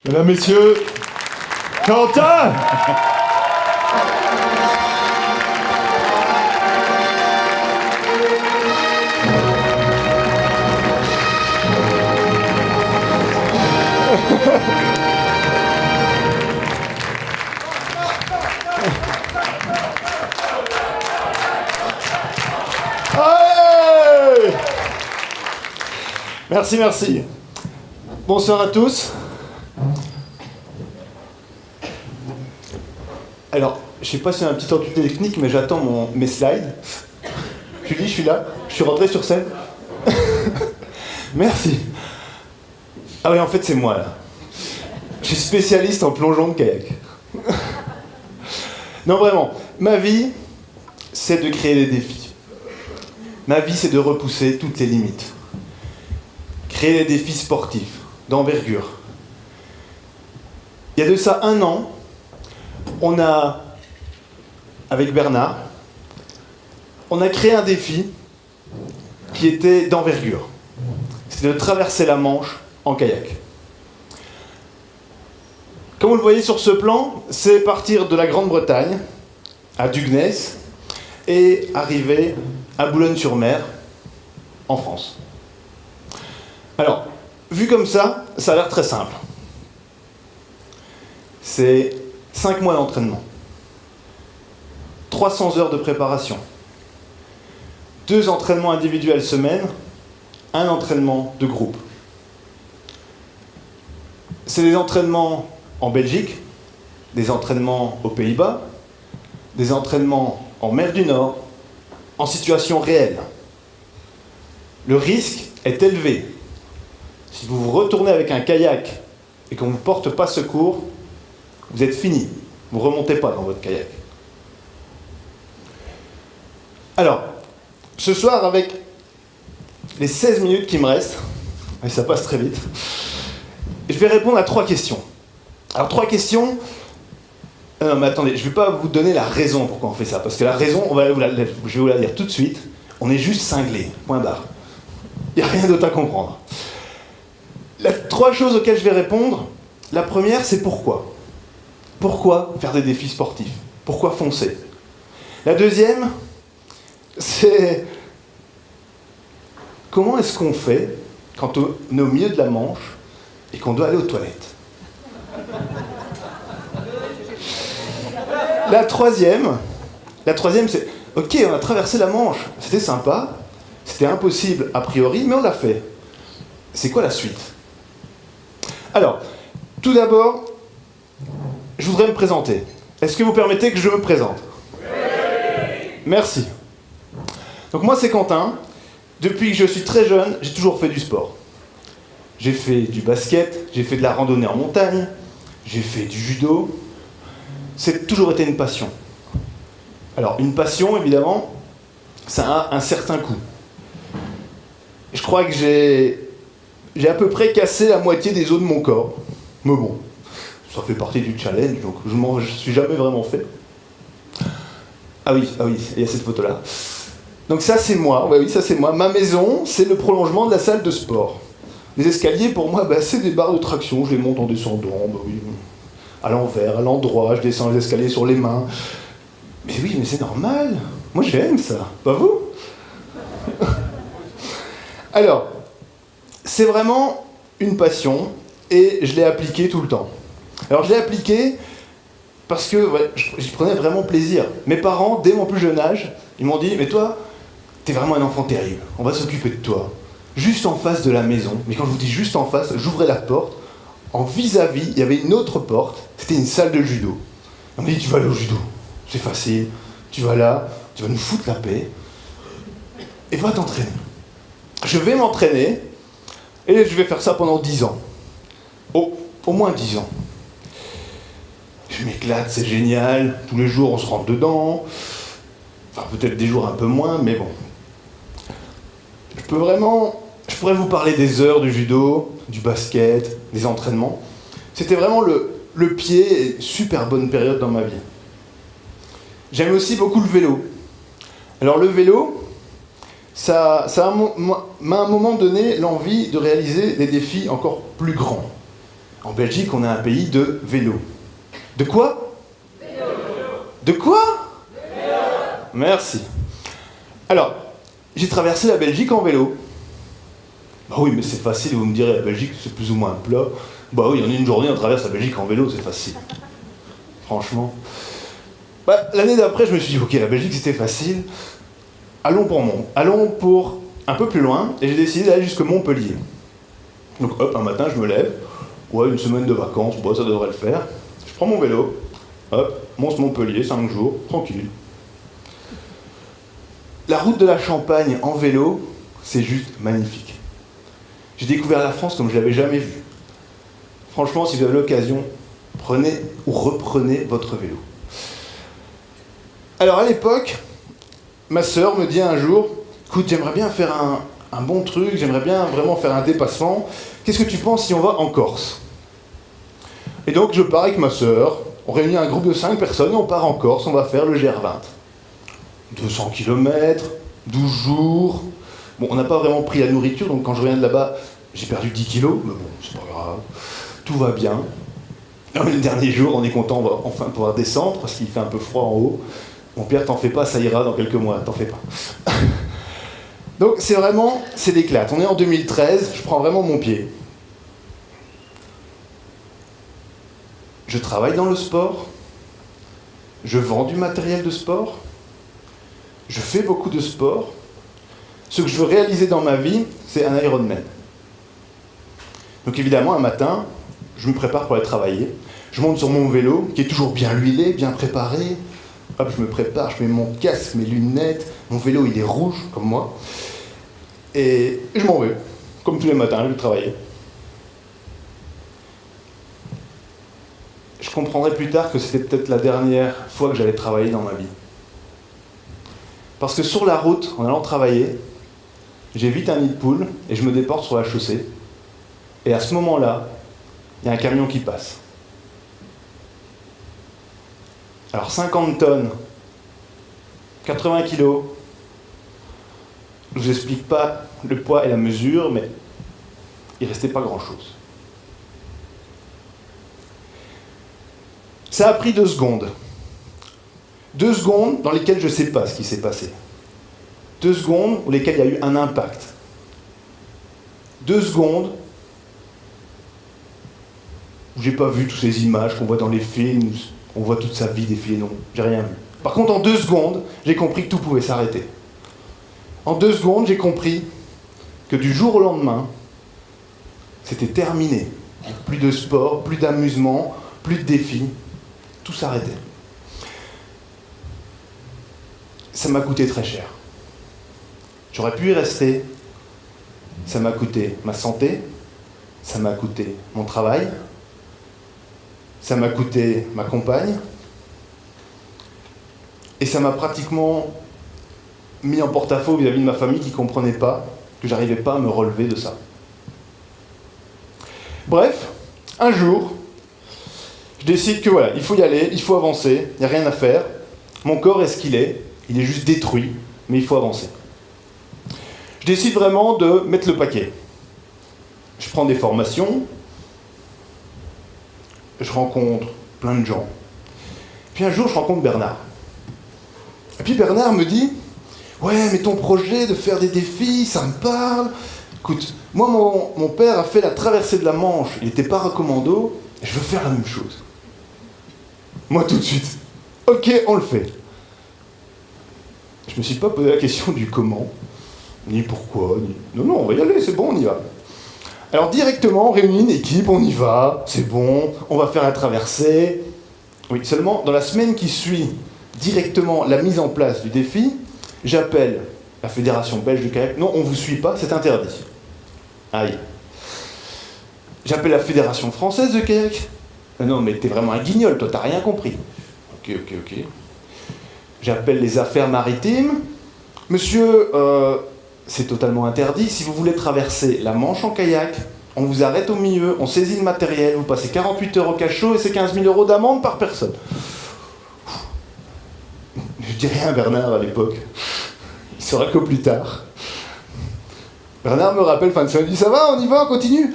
Mesdames, Messieurs, Quentin! Allez! Merci, merci. Bonsoir à tous. Alors, je sais pas si c'est un petit entretien technique, mais j'attends mes slides. Julie, je suis là. Je suis rentré sur scène. Merci. Ah oui, en fait, c'est moi, là. Je suis spécialiste en plongeon de kayak. Non, vraiment. Ma vie, c'est de créer des défis. Ma vie, c'est de repousser toutes les limites. Créer des défis sportifs, d'envergure. Il y a de ça 1 an, on a, avec Bernard, on a créé un défi qui était d'envergure. C'était de traverser la Manche en kayak. Comme vous le voyez sur ce plan, c'est partir de la Grande-Bretagne, à Dugnès, et arriver à Boulogne-sur-Mer, en France. Alors, vu comme ça a l'air très simple. C'est 5 mois d'entraînement, 300 heures de préparation, 2 entraînements individuels semaine, 1 entraînement de groupe. C'est des entraînements en Belgique, des entraînements aux Pays-Bas, des entraînements en mer du Nord, en situation réelle. Le risque est élevé. Si vous vous retournez avec un kayak et qu'on ne vous porte pas secours, vous êtes fini. Vous ne remontez pas dans votre kayak. Alors, ce soir, avec les 16 minutes qui me restent, et ça passe très vite, je vais répondre à 3 questions. Alors, 3 questions... Non, mais attendez, je ne vais pas vous donner la raison pourquoi on fait ça, parce que la raison, je vais vous la dire tout de suite, on est juste cinglés, point barre. Il n'y a rien d'autre à comprendre. 3 choses auxquelles je vais répondre, la première, c'est pourquoi. Pourquoi faire des défis sportifs? Pourquoi foncer? La deuxième, c'est comment est-ce qu'on fait quand on est au milieu de la Manche et qu'on doit aller aux toilettes? La troisième, c'est ok, on a traversé la Manche, c'était sympa, c'était impossible a priori, mais on l'a fait. C'est quoi la suite? Alors, tout d'abord, je voudrais me présenter. Est-ce que vous permettez que je me présente? Oui. Merci. Donc moi c'est Quentin. Depuis que je suis très jeune, j'ai toujours fait du sport. J'ai fait du basket, j'ai fait de la randonnée en montagne, j'ai fait du judo. C'est toujours été une passion. Alors une passion, évidemment, ça a un certain coût. Je crois que j'ai à peu près cassé la moitié des os de mon corps. Mais bon, ça fait partie du challenge, donc je ne suis jamais vraiment fait. Ah oui, il y a cette photo-là. Donc ça c'est moi, oui, ça c'est moi. Ma maison, c'est le prolongement de la salle de sport. Les escaliers, pour moi, c'est des barres de traction, je les monte en descendant, oui. À l'envers, à l'endroit, je descends les escaliers sur les mains. Mais oui, mais c'est normal. Moi j'aime ça, pas vous? Alors, c'est vraiment une passion et je l'ai appliquée tout le temps. Alors je l'ai appliquée parce que j'y prenais vraiment plaisir. Mes parents, dès mon plus jeune âge, ils m'ont dit « Mais toi, t'es vraiment un enfant terrible, on va s'occuper de toi. » Juste en face de la maison, mais quand je vous dis juste en face, j'ouvrais la porte, en vis-à-vis, il y avait une autre porte, c'était une salle de judo. On m'a dit « Tu vas aller au judo, c'est facile, tu vas là, tu vas nous foutre la paix, et va t'entraîner. » Je vais m'entraîner, et je vais faire ça pendant 10 ans. Au moins 10 ans. Je m'éclate, c'est génial, tous les jours on se rentre dedans, enfin peut-être des jours un peu moins, mais bon. Je pourrais vous parler des heures du judo, du basket, des entraînements. C'était vraiment le pied et super bonne période dans ma vie. J'aime aussi beaucoup le vélo. Alors le vélo, m'a à un moment donné l'envie de réaliser des défis encore plus grands. En Belgique, on est un pays de vélo. De quoi? Vélo. De quoi? Vélo. Merci. Alors, j'ai traversé la Belgique en vélo. Bah oui, mais c'est facile, vous me direz, la Belgique, c'est plus ou moins un plat. Bah oui, en une journée, on traverse la Belgique en vélo, c'est facile. Franchement. Bah, l'année d'après, je me suis dit, ok, la Belgique, c'était facile. Allons pour un peu plus loin, et j'ai décidé d'aller jusqu'à Montpellier. Donc hop, un matin, je me lève. Ouais, une semaine de vacances, bon, ça devrait le faire. Je prends mon vélo, hop, Mons-Montpellier, 5 jours, tranquille. La route de la Champagne en vélo, c'est juste magnifique. J'ai découvert la France comme je ne l'avais jamais vue. Franchement, si vous avez l'occasion, prenez ou reprenez votre vélo. Alors à l'époque, ma sœur me dit un jour, écoute, j'aimerais bien faire un bon truc, j'aimerais bien vraiment faire un dépassement. Qu'est-ce que tu penses si on va en Corse? Et donc je pars avec ma sœur, on réunit un groupe de 5 personnes et on part en Corse, on va faire le GR20. 200 km, 12 jours. Bon, on n'a pas vraiment pris la nourriture, donc quand je reviens de là-bas, j'ai perdu 10 kilos, mais bon, c'est pas grave, tout va bien. Alors, le dernier jour, on est content, on va enfin pouvoir descendre, parce qu'il fait un peu froid en haut. Mon père, t'en fais pas, ça ira dans quelques mois, t'en fais pas. Donc c'est l'éclate. On est en 2013, je prends vraiment mon pied. Je travaille dans le sport, je vends du matériel de sport, je fais beaucoup de sport. Ce que je veux réaliser dans ma vie, c'est un Ironman. Donc évidemment, un matin, je me prépare pour aller travailler. Je monte sur mon vélo, qui est toujours bien huilé, bien préparé. Hop, je me prépare, je mets mon casque, mes lunettes. Mon vélo, il est rouge, comme moi. Et je m'en vais, comme tous les matins, je vais travailler. Je comprendrai plus tard que c'était peut-être la dernière fois que j'allais travailler dans ma vie. Parce que sur la route, en allant travailler, j'évite un nid de poule et je me déporte sur la chaussée. Et à ce moment-là, il y a un camion qui passe. Alors 50 tonnes, 80 kilos, je ne vous explique pas le poids et la mesure, mais il ne restait pas grand-chose. Ça a pris 2 secondes. 2 secondes dans lesquelles je ne sais pas ce qui s'est passé. 2 secondes où lesquelles il y a eu un impact. 2 secondes où j'ai pas vu toutes ces images qu'on voit dans les films, on voit toute sa vie défiler, non, j'ai rien vu. Par contre, en 2 secondes, j'ai compris que tout pouvait s'arrêter. En 2 secondes, j'ai compris que du jour au lendemain, c'était terminé. Plus de sport, plus d'amusement, plus de défis, tout s'arrêtait. Ça m'a coûté très cher. J'aurais pu y rester. Ça m'a coûté ma santé, ça m'a coûté mon travail, ça m'a coûté ma compagne, et ça m'a pratiquement mis en porte-à-faux vis-à-vis de ma famille qui ne comprenait pas que j'arrivais pas à me relever de ça. Bref, un jour, je décide que voilà, il faut y aller, il faut avancer, il n'y a rien à faire. Mon corps est ce qu'il est, il est juste détruit, mais il faut avancer. Je décide vraiment de mettre le paquet. Je prends des formations, je rencontre plein de gens. Puis un jour, je rencontre Bernard. Et puis Bernard me dit « Ouais, mais ton projet de faire des défis, ça me parle. Écoute, moi, mon père a fait la traversée de la Manche, il n'était pas recommando, et je veux faire la même chose. » Moi, tout de suite, « Ok, on le fait. » Je me suis pas posé la question du comment, ni pourquoi, ni... Non, on va y aller, c'est bon, on y va. Alors directement, on réunit une équipe, on y va, c'est bon, on va faire la traversée. Oui, seulement, dans la semaine qui suit directement la mise en place du défi, j'appelle la Fédération belge de kayak. Non, on ne vous suit pas, c'est interdit. Aïe. J'appelle la Fédération française de kayak. Non, mais t'es vraiment un guignol, toi, t'as rien compris. Ok. J'appelle les affaires maritimes. Monsieur, c'est totalement interdit. Si vous voulez traverser la Manche en kayak, on vous arrête au milieu, on saisit le matériel, vous passez 48 heures au cachot et c'est 15 000 € d'amende par personne. Je dis rien à Bernard à l'époque. Il saura que plus tard. Bernard me rappelle fin de semaine, il dit « Ça va, on y va, on continue ?»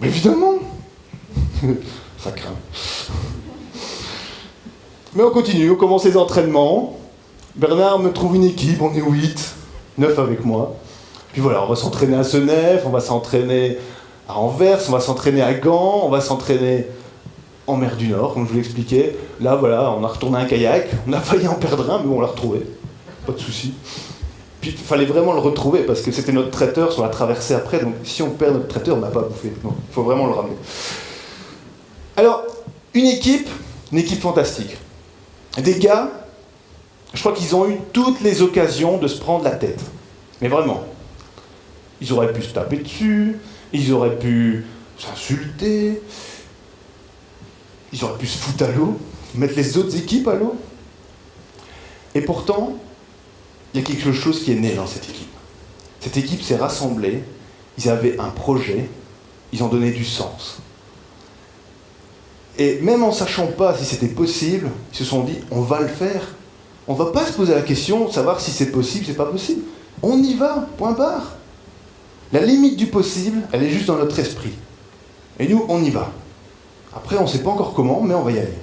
Mais évidemment. Ça craint. Mais on continue, on commence les entraînements. Bernard me trouve une équipe, on est 8, 9 avec moi. Puis voilà, on va s'entraîner à Senef, on va s'entraîner à Anvers, on va s'entraîner à Gand, on va s'entraîner en mer du Nord, comme je vous l'expliquais. Là, voilà, on a retourné un kayak, on a failli en perdre un, mais bon, on l'a retrouvé. Pas de souci. Puis il fallait vraiment le retrouver, parce que c'était notre traiteur sur la traversée après, donc si on perd notre traiteur, on n'a pas bouffé. Donc il faut vraiment le ramener. Alors, une équipe fantastique. Des gars, je crois qu'ils ont eu toutes les occasions de se prendre la tête. Mais vraiment. Ils auraient pu se taper dessus, ils auraient pu s'insulter, ils auraient pu se foutre à l'eau, mettre les autres équipes à l'eau. Et pourtant, il y a quelque chose qui est né dans cette équipe. Cette équipe s'est rassemblée, ils avaient un projet, ils ont donné du sens. Et même en ne sachant pas si c'était possible, ils se sont dit, on va le faire. On ne va pas se poser la question de savoir si c'est possible, c'est pas possible. On y va, point barre. La limite du possible, elle est juste dans notre esprit. Et nous, on y va. Après, on ne sait pas encore comment, mais on va y aller.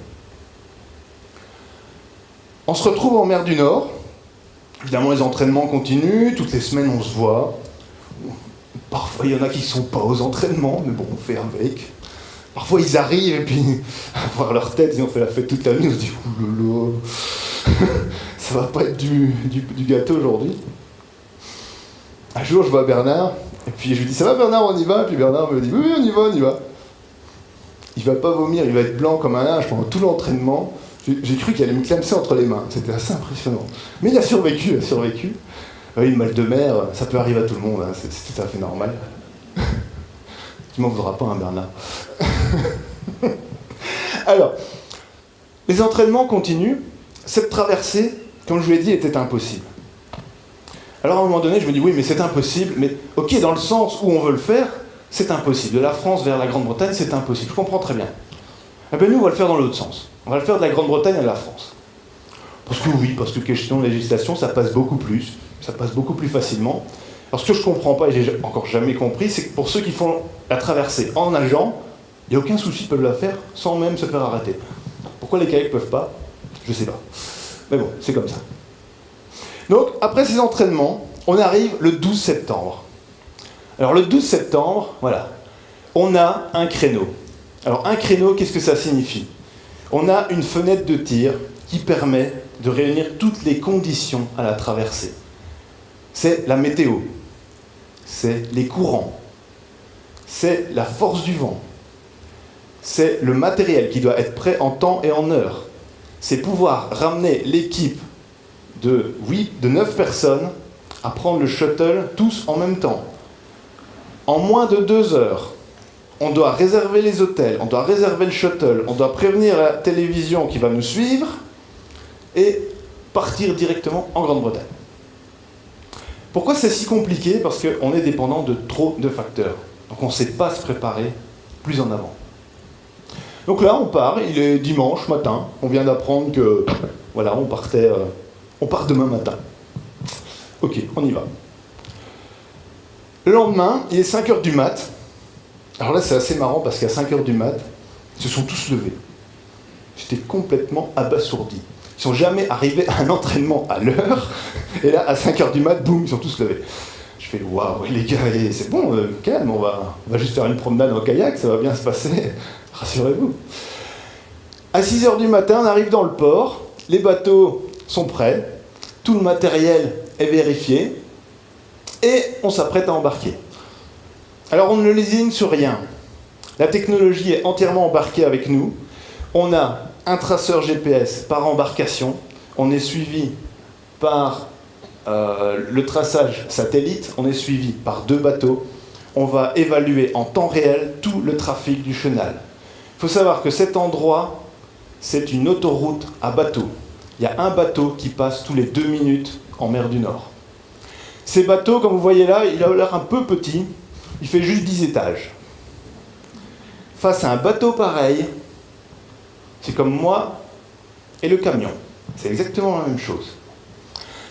On se retrouve en mer du Nord. Évidemment, les entraînements continuent. Toutes les semaines, on se voit. Parfois, il y en a qui ne sont pas aux entraînements, mais bon, on fait avec. Parfois, ils arrivent et puis, à voir leur tête, ils ont fait la fête toute la nuit. On se dit, oulala, ça va pas être du gâteau aujourd'hui. Un jour, je vois Bernard, et puis je lui dis, ça va Bernard, on y va? Et puis Bernard me dit, oui, on y va, on y va. Il va pas vomir, il va être blanc comme un linge pendant tout l'entraînement. J'ai cru qu'il allait me clamser entre les mains, c'était assez impressionnant. Mais il a survécu, Oui, le mal de mer, ça peut arriver à tout le monde, hein, c'est tout à fait normal. Tu m'en voudras pas, hein, Bernard. Alors, les entraînements continuent. Cette traversée, comme je vous l'ai dit, était impossible. Alors à un moment donné, je me dis, oui, mais c'est impossible, mais ok, dans le sens où on veut le faire, c'est impossible. De la France vers la Grande-Bretagne, c'est impossible. Je comprends très bien. Eh bien, nous, on va le faire dans l'autre sens. On va le faire de la Grande-Bretagne à la France. Parce que question de législation, ça passe beaucoup plus. Ça passe beaucoup plus facilement. Alors ce que je ne comprends pas, et j'ai encore jamais compris, c'est que pour ceux qui font la traversée en nageant, il n'y a aucun souci, ils peuvent la faire sans même se faire arrêter. Pourquoi les kayaks ne peuvent pas? Je ne sais pas. Mais bon, c'est comme ça. Donc, après ces entraînements, on arrive le 12 septembre. Alors, le 12 septembre, voilà, on a un créneau. Alors, un créneau, qu'est-ce que ça signifie? On a une fenêtre de tir qui permet de réunir toutes les conditions à la traversée. C'est la météo, c'est les courants, c'est la force du vent, c'est le matériel qui doit être prêt en temps et en heure. C'est pouvoir ramener l'équipe de 9 personnes à prendre le shuttle tous en même temps. En moins de 2 heures, on doit réserver les hôtels, on doit réserver le shuttle, on doit prévenir la télévision qui va nous suivre et partir directement en Grande-Bretagne. Pourquoi c'est si compliqué? Parce qu'on est dépendant de trop de facteurs. Donc on ne sait pas se préparer plus en avant. Donc là, on part, il est dimanche matin, on vient d'apprendre que, voilà, on part demain matin. Ok, on y va. Le lendemain, il est 5h du mat'. Alors là, c'est assez marrant parce qu'à 5h du mat', ils se sont tous levés. J'étais complètement abasourdi. Ils sont jamais arrivés à un entraînement à l'heure, et là, à 5h du mat', boum, ils sont tous levés. Je fais, waouh, les gars, c'est bon, calme, on va juste faire une promenade en kayak, ça va bien se passer, rassurez-vous. À 6h du matin, on arrive dans le port, les bateaux sont prêts, tout le matériel est vérifié, et on s'apprête à embarquer. Alors on ne lésine sur rien. La technologie est entièrement embarquée avec nous. On a un traceur GPS par embarcation. On est suivi par le traçage satellite. On est suivi par 2 bateaux. On va évaluer en temps réel tout le trafic du chenal. Il faut savoir que cet endroit, c'est une autoroute à bateaux. Il y a un bateau qui passe tous les 2 minutes en mer du Nord. Ces bateaux, comme vous voyez là, il a l'air un peu petit. Il fait juste 10 étages. Face à un bateau pareil, c'est comme moi et le camion. C'est exactement la même chose.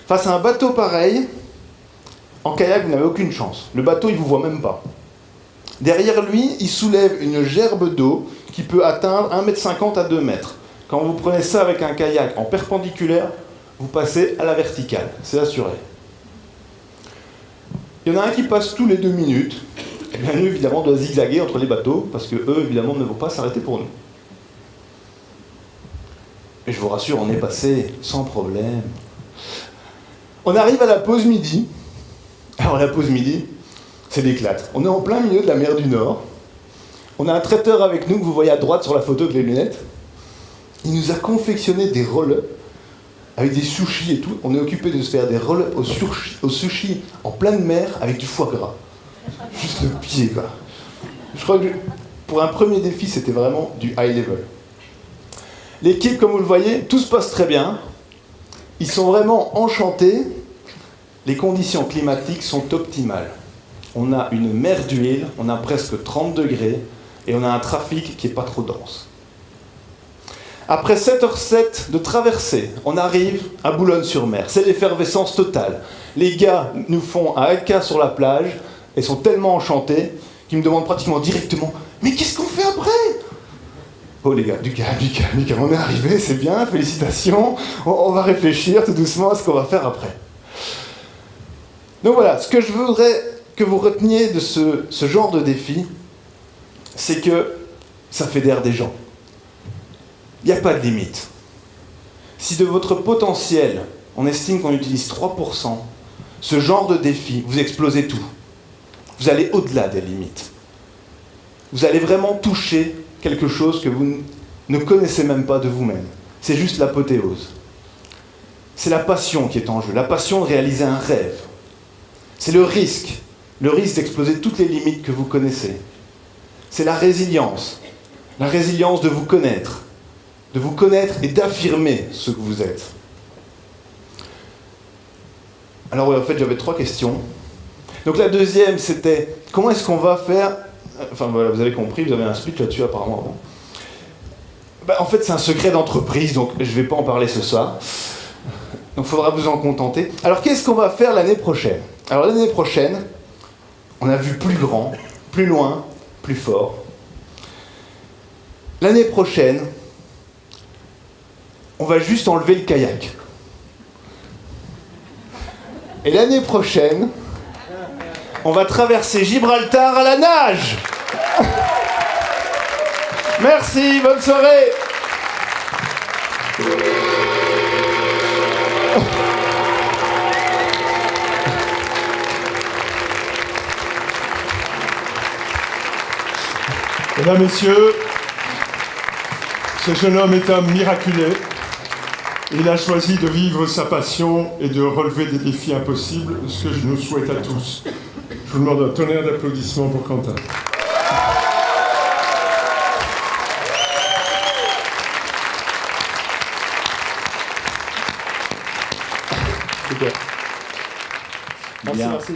Face à un bateau pareil, en kayak, vous n'avez aucune chance. Le bateau, il ne vous voit même pas. Derrière lui, il soulève une gerbe d'eau qui peut atteindre 1,50 m à 2 mètres. Quand vous prenez ça avec un kayak en perpendiculaire, vous passez à la verticale, c'est assuré. Il y en a un qui passe tous les 2 minutes. Et bien lui, évidemment, doit zigzaguer entre les bateaux, parce que eux, évidemment, ne vont pas s'arrêter pour nous. Et je vous rassure, on est passé sans problème. On arrive à la pause midi. Alors la pause midi, c'est l'éclate. On est en plein milieu de la mer du Nord. On a un traiteur avec nous que vous voyez à droite sur la photo avec les lunettes. Il nous a confectionné des roll-ups avec des sushis et tout. On est occupé de se faire des roll-ups au sushi en pleine mer avec du foie gras. Juste le pied, quoi. Je crois que pour un premier défi, c'était vraiment du high level. L'équipe, comme vous le voyez, tout se passe très bien. Ils sont vraiment enchantés. Les conditions climatiques sont optimales. On a une mer d'huile, on a presque 30 degrés et on a un trafic qui n'est pas trop dense. Après 7h07 de traversée, on arrive à Boulogne-sur-Mer. C'est l'effervescence totale. Les gars nous font un haka sur la plage et sont tellement enchantés qu'ils me demandent pratiquement directement « Mais qu'est-ce qu'on fait après ?» Oh les gars, du calme, on est arrivé, c'est bien, félicitations. On va réfléchir tout doucement à ce qu'on va faire après. Donc voilà, ce que je voudrais que vous reteniez de ce genre de défi, c'est que ça fédère des gens. Il n'y a pas de limite. Si de votre potentiel, on estime qu'on utilise 3%, ce genre de défi, vous explosez tout. Vous allez au-delà des limites. Vous allez vraiment toucher quelque chose que vous ne connaissez même pas de vous-même. C'est juste l'apothéose. C'est la passion qui est en jeu, la passion de réaliser un rêve. C'est le risque d'exploser toutes les limites que vous connaissez. C'est la résilience de vous connaître et d'affirmer ce que vous êtes. Alors en fait, j'avais 3 questions. Donc la deuxième, c'était comment est-ce qu'on va faire. Enfin voilà, vous avez compris, vous avez un speech là-dessus apparemment. En fait, c'est un secret d'entreprise, donc je ne vais pas en parler ce soir. Donc il faudra vous en contenter. Alors qu'est-ce qu'on va faire l'année prochaine ? Alors l'année prochaine, on a vu plus grand, plus loin, plus fort. L'année prochaine, on va juste enlever le kayak. Et l'année prochaine, on va traverser Gibraltar à la nage. Merci, bonne soirée. Mesdames, Messieurs, ce jeune homme est un miraculé. Il a choisi de vivre sa passion et de relever des défis impossibles, ce que je nous souhaite à tous. Je vous demande un tonnerre d'applaudissements pour Quentin. Super. Merci.